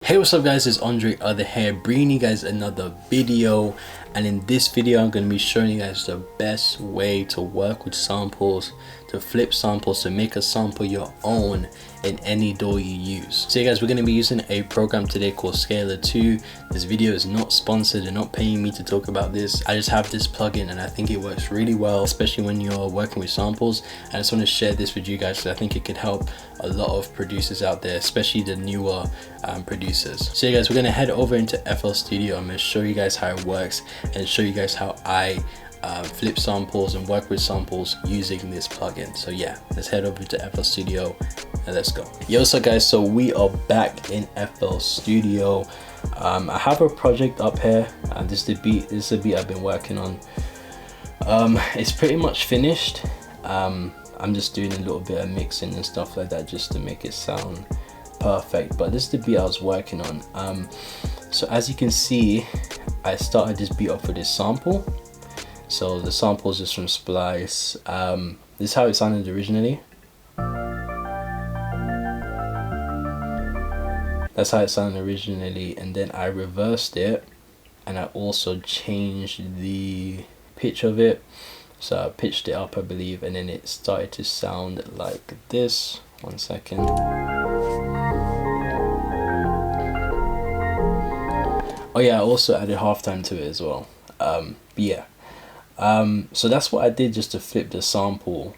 Hey, what's up guys, it's AndreOth here, bringing you guys another video. And in this video I'm going to be showing you guys the best way to work with samples, to flip samples, to make a sample your own in any DAW you use. So yeah guys, we're going to be using a program today called Scalar 2. This video is not sponsored, they're not paying me to talk about this. I just have this plugin and I think it works really well, especially when you're working with samples. And I just want to share this with you guys because I think it could help a lot of producers out there, especially the newer producers. So yeah guys, we're going to head over into FL Studio. I'm going to show you guys how it works and show you guys how I flip samples and work with samples using this plugin. So yeah, let's head over to FL Studio and let's go. Yo, what's up guys, so we are back in FL Studio. I have a project up here and this is a beat I've been working on. It's pretty much finished. I'm just doing a little bit of mixing and stuff like that just to make it sound perfect, but this is the beat I was working on. So as you can see, I started this beat off with this sample. So the sample is just from Splice. This is how it sounded originally. That's how it sounded originally, and then I reversed it and I also changed the pitch of it. So I pitched it up, I believe, and then it started to sound like this. 1 second. Oh yeah, I also added halftime to it as well. But yeah. So that's what I did just to flip the sample.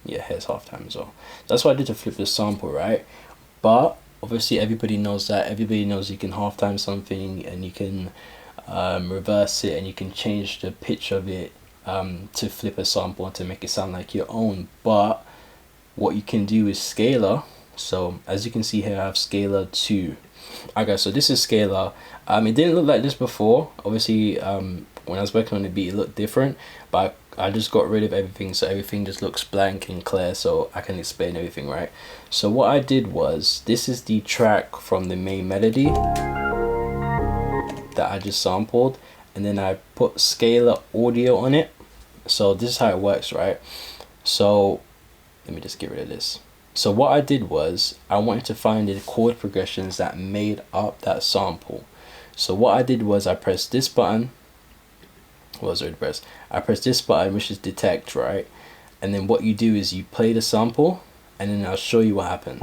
Yeah, here's halftime as well. That's what I did to flip the sample, right? But obviously everybody knows that. Everybody knows you can halftime something and you can reverse it and you can change the pitch of it to flip a sample and to make it sound like your own. But what you can do is Scalar. So as you can see here, I have Scalar 2. Okay, so this is Scalar. It didn't look like this before. Obviously, when I was working on the beat, it looked different, but I just got rid of everything, so everything just looks blank and clear, so I can explain everything, right? So what I did was, this is the track from the main melody that I just sampled, and then I put Scalar audio on it. So this is how it works, right? So let me just get rid of this. So what I did was, I wanted to find the chord progressions that made up that sample. So what I did was, I pressed this button. What was already pressed? I pressed this button, which is detect, right? And then what you do is you play the sample, and then I'll show you what happens.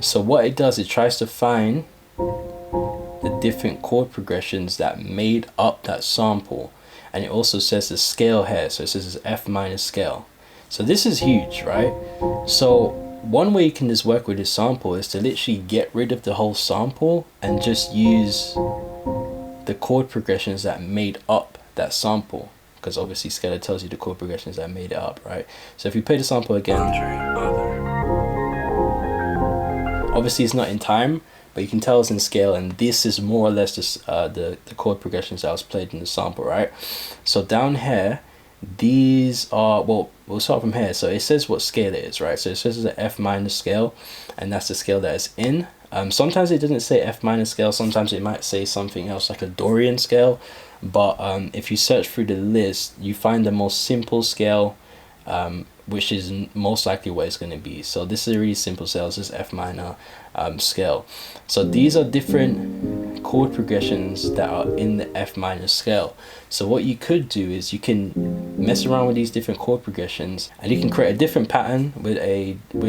So what it does, it tries to find the different chord progressions that made up that sample, and it also says the scale here. So it says it's F minor scale. So this is huge, right? So one way you can just work with this sample is to literally get rid of the whole sample and just use the chord progressions that made up that sample, because obviously Scalar tells you the chord progressions that made it up, right? So if you play the sample again, obviously it's not in time, but you can tell it's in scale, and this is more or less just the chord progressions that was played in the sample, right? So down here, these are, well, we'll start from here. So it says what scale it is, right? So it says it's an F minor scale, and that's the scale that it's in. Sometimes it doesn't say F minor scale, sometimes it might say something else like a Dorian scale, but if you search through the list, you find the most simple scale, which is most likely what it's going to be. So this is a really simple scale. This is F minor scale. So these are different chord progressions that are in the F minor scale. So what you could do is you can mess around with these different chord progressions, and you can create a different pattern with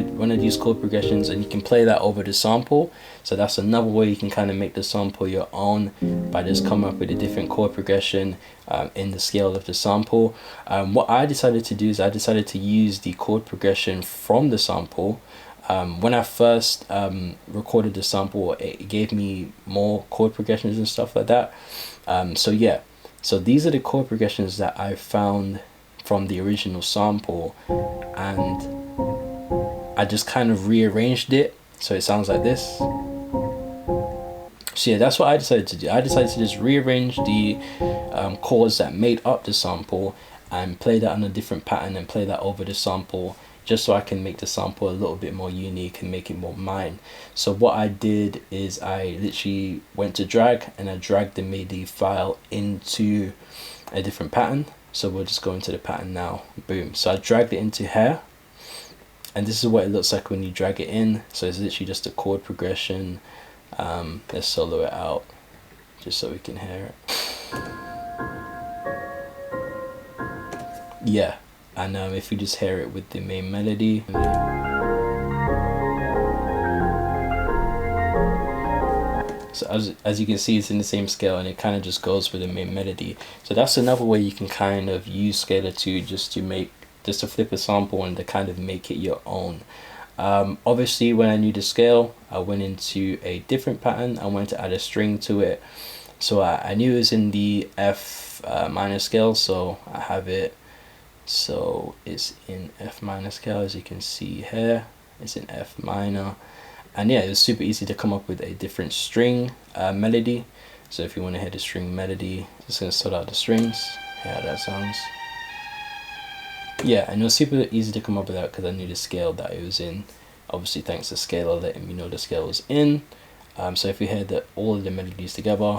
one of these chord progressions, and you can play that over the sample. So that's another way you can kind of make the sample your own, by just coming up with a different chord progression in the scale of the sample. What I decided to do is I decided to use the chord progression from the sample. When I first recorded the sample, it gave me more chord progressions and stuff like that. So yeah, so these are the chord progressions that I found from the original sample, and I just kind of rearranged it so it sounds like this. So yeah, that's what I decided to do. I decided to just rearrange the chords that made up the sample and play that on a different pattern and play that over the sample, just so I can make the sample a little bit more unique and make it more mine. So what I did is I literally went to drag, and I dragged the MIDI file into a different pattern. So we'll just go into the pattern now. Boom. So I dragged it into here, and this is what it looks like when you drag it in. So it's literally just a chord progression. Let's solo it out just so we can hear it. Yeah, and if we just hear it with the main melody. So as you can see, it's in the same scale, and it kind of just goes with the main melody. So that's another way you can kind of use scalar to flip a sample and to kind of make it your own. Obviously, when I knew the scale, I went into a different pattern. I wanted to add a string to it. So I knew it was in the F minor scale, so I have it. So it's in F minor scale, as you can see here. It's in F minor. And yeah, it was super easy to come up with a different string melody. So if you want to hear the string melody, just gonna sort out the strings. Hear how that sounds. Yeah, and it was super easy to come up with that because I knew the scale that it was in. Obviously, thanks to Scalar letting me know the scale was in. So if we hear all of the melodies together.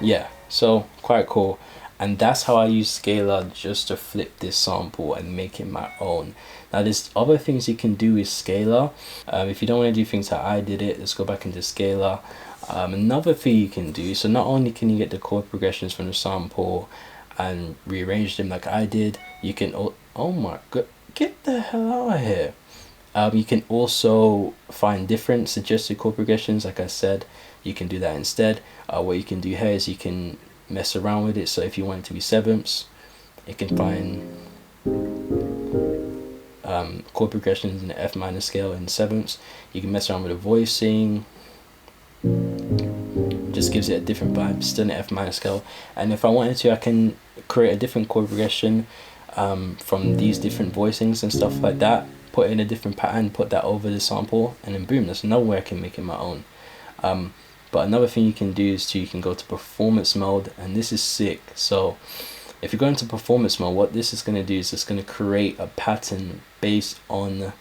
Yeah, so quite cool. And that's how I use Scalar just to flip this sample and make it my own. Now there's other things you can do with Scalar. If you don't want to do things how I did it, let's go back into Scalar. Another thing you can do, so not only can you get the chord progressions from the sample and rearrange them like I did, you can, oh my god, get the hell out of here. You can also find different suggested chord progressions. Like I said, you can do that instead. What you can do here is you can mess around with it. So if you want it to be sevenths, it can find chord progressions in the F minor scale in sevenths. You can mess around with the voicing. Just gives it a different vibe, still in the F minor scale. And if I wanted to, I can create a different chord progression from these different voicings and stuff like that, put in a different pattern, put that over the sample, and then boom, that's another way I can make it my own. But another thing you can do is you can go to performance mode, and this is sick. So if you go into performance mode, what this is going to do is it's going to create a pattern based on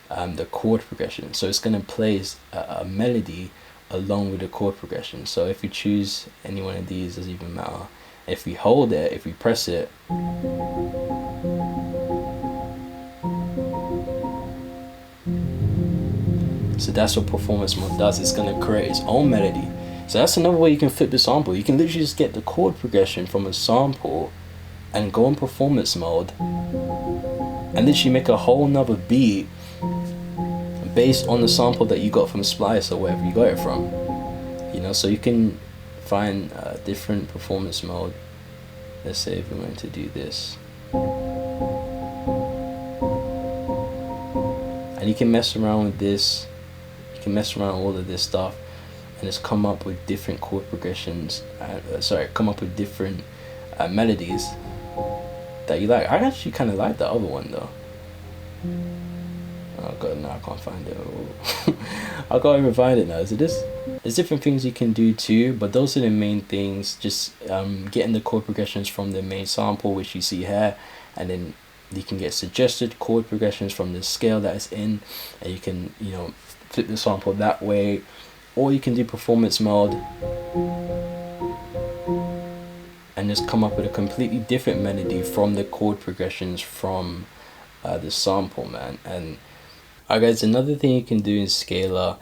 the chord progression. So it's going to play a melody along with the chord progression. So if we choose any one of these, doesn't even matter. If we hold it, if we press it, so that's what performance mode does. It's going to create its own melody. So that's another way you can flip the sample. You can literally just get the chord progression from a sample and go in performance mode and literally make a whole nother beat based on the sample that you got from Splice or wherever you got it from. You know, so you can find different performance mode. Let's say if we wanted to do this, and you can mess around with this. You can mess around with all of this stuff and just come up with different chord progressions. Come up with different melodies that you like. I actually kind of like the other one though. Oh god, no, I can't find it. I can't even find it now. So there's different things you can do too, but those are the main things. Just getting the chord progressions from the main sample, which you see here, and then you can get suggested chord progressions from the scale that it's in, and you can, you know, flip the sample that way, or you can do performance mode and just come up with a completely different melody from the chord progressions from the sample, man. And alright guys, another thing you can do in Scalar,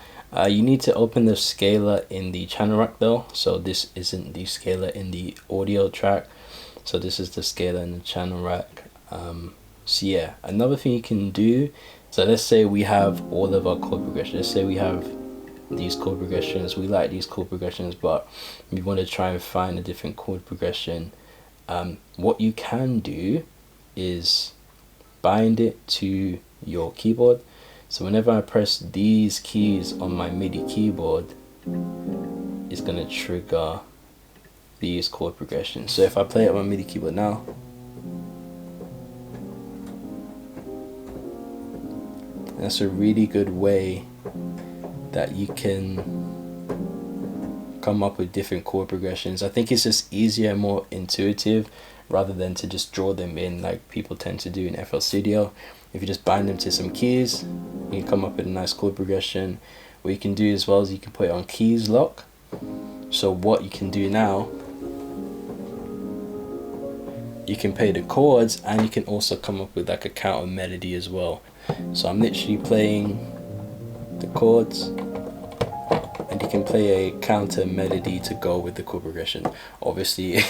you need to open the Scalar in the channel rack though. So this isn't the Scalar in the audio track, so this is the Scalar in the channel rack. So yeah, another thing you can do, so let's say we have all of our chord progressions. Let's say we have these chord progressions, we like these chord progressions, but we want to try and find a different chord progression. What you can do is bind it to your keyboard. So whenever I press these keys on my MIDI keyboard, it's going to trigger these chord progressions. So if I play it on my MIDI keyboard now, that's a really good way that you can come up with different chord progressions. I think it's just easier and more intuitive rather than to just draw them in like people tend to do in FL Studio. If you just bind them to some keys, you can come up with a nice chord progression. what you can do as well is you can put it on keys lock. So what you can do now, you can play the chords and you can also come up with like a counter melody as well. So I'm literally playing the chords and you can play a counter melody to go with the chord progression. Obviously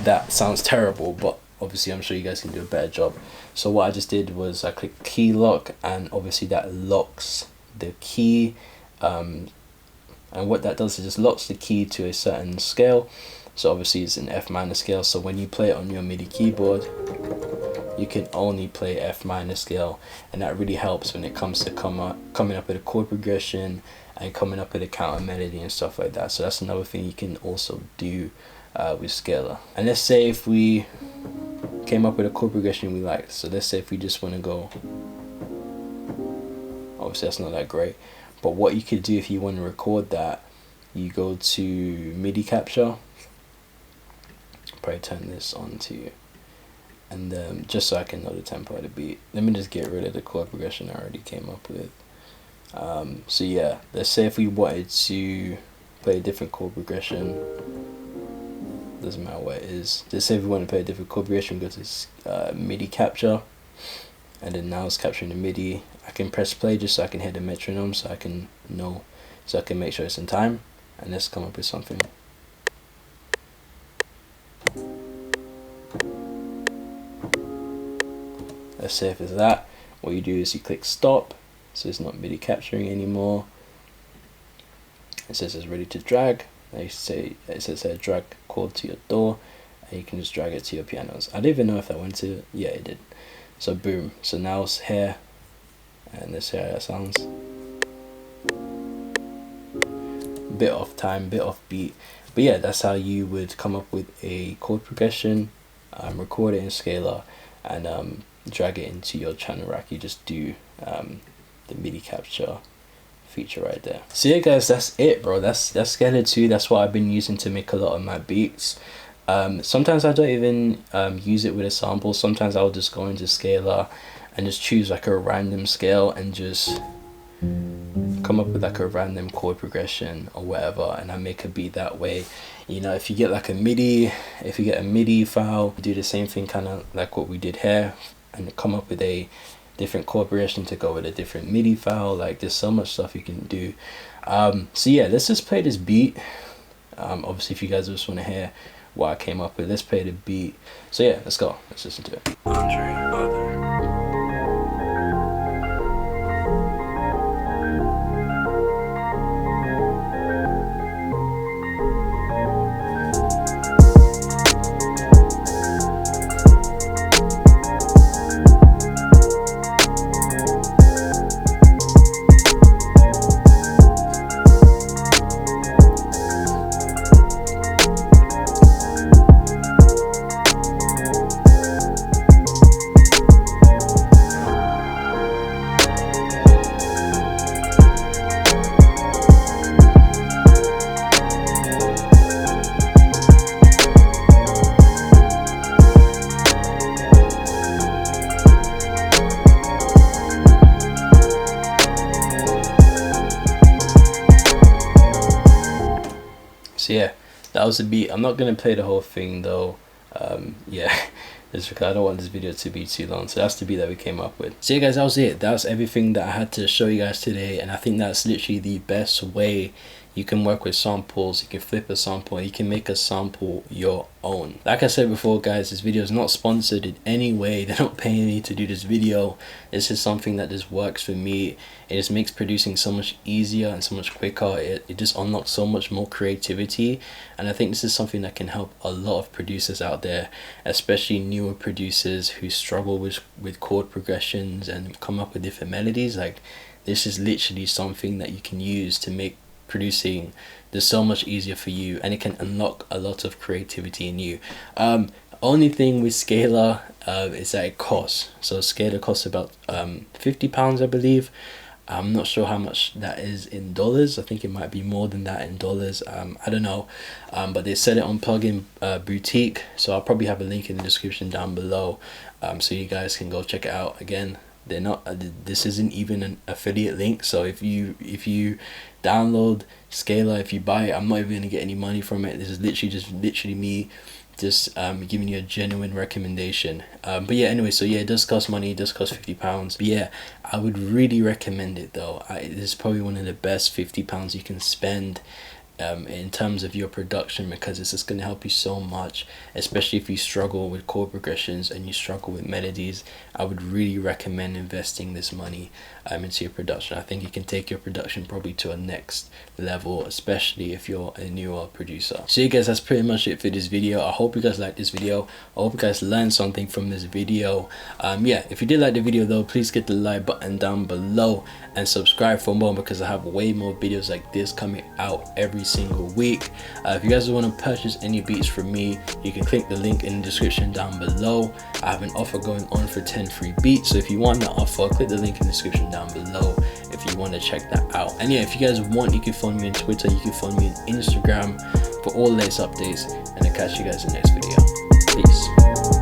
that sounds terrible, but obviously I'm sure you guys can do a better job. So what I just did was I clicked key lock, and obviously that locks the key, and what that does is just locks the key to a certain scale. So obviously it's an F minor scale, so when you play it on your MIDI keyboard you can only play F minor scale, and that really helps when it comes to coming up with a chord progression and coming up with a counter melody and stuff like that. So that's another thing you can also do with scalar. And let's say if we came up with a chord progression we like, so let's say if we just want to go, obviously that's not that great, but what you could do if you want to record that, you go to MIDI capture, probably turn this on to you, and just so I can know the tempo of the beat, let me just get rid of the chord progression I already came up with. So yeah, let's say if we wanted to play a different chord progression, doesn't matter what it is, let's say if we want to play a different chord progression, go to MIDI capture, and then now it's capturing the MIDI. I can press play just so I can hear the metronome, so I can know, so I can make sure it's in time, and let's come up with something. Let's say if it's that, what you do is you click stop, so it's not MIDI capturing anymore. It says it's ready to drag. It says drag chord to your door, and you can just drag it to your pianos. I don't even know if that went to, yeah it did. So boom, so now it's here, and let's hear how that sounds. Bit off time, bit off beat, but yeah, that's how you would come up with a chord progression, record it in scalar, and drag it into your channel rack. You just do the MIDI capture feature right there. So yeah guys, that's it bro, that's Scalar 2. That's what I've been using to make a lot of my beats. Sometimes I don't even use it with a sample. Sometimes I'll just go into Scalar and just choose like a random scale and just come up with like a random chord progression or whatever, and I make a beat that way. You know, if you get like a MIDI, if you get a MIDI file, do the same thing kind of like what we did here, and come up with a different chord progression to go with a different MIDI file. Like there's so much stuff you can do. So yeah, let's just play this beat. Obviously if you guys just want to hear what I came up with, let's play the beat. So yeah, let's go, let's listen to it. AndreOth. So yeah, that was the beat. I'm not gonna play the whole thing though. Yeah, just because I don't want this video to be too long. So that's the beat that we came up with. So yeah guys, that was it. That was everything that I had to show you guys today, and I think that's literally the best way you can work with samples. You can flip a sample and you can make a sample your own. Like I said before guys, this video is not sponsored in any way. They're not paying me to do this video. This is something that just works for me. It just makes producing so much easier and so much quicker. It just unlocks so much more creativity, and I think this is something that can help a lot of producers out there, especially newer producers who struggle with chord progressions and come up with different melodies. Like this is literally something that you can use to make producing just so much easier for you, and it can unlock a lot of creativity in you. Only thing with Scalar is that it costs. So Scalar costs about £50 I believe. I'm not sure how much that is in dollars. I think it might be more than that in dollars. I don't know, but they sell it on Plugin Boutique, so I'll probably have a link in the description down below, so you guys can go check it out. Again, They're not this isn't even an affiliate link. So if you download Scalar, if you buy it, I'm not even gonna get any money from it. This is literally me just giving you a genuine recommendation. But yeah, anyway, so yeah, it does cost money. It does cost £50. But yeah, I would really recommend it though. This is probably one of the best £50 you can spend in terms of your production, because it's just going to help you so much, especially if you struggle with chord progressions and you struggle with melodies. I would really recommend investing this money into your production. I think you can take your production probably to a next level, especially if you're a newer producer. So yeah guys, that's pretty much it for this video. I hope you guys liked this video. I hope you guys learned something from this video. Yeah, if you did like the video though, please hit the like button down below and subscribe for more, because I have way more videos like this coming out every single week. If you guys want to purchase any beats from me, you can click the link in the description down below. I have an offer going on for 10 free beats, so if you want that offer, click the link in the description down below if you want to check that out. And yeah, if you guys want, you can follow me on Twitter, you can follow me on Instagram for all latest updates, and I'll catch you guys in the next video. Peace.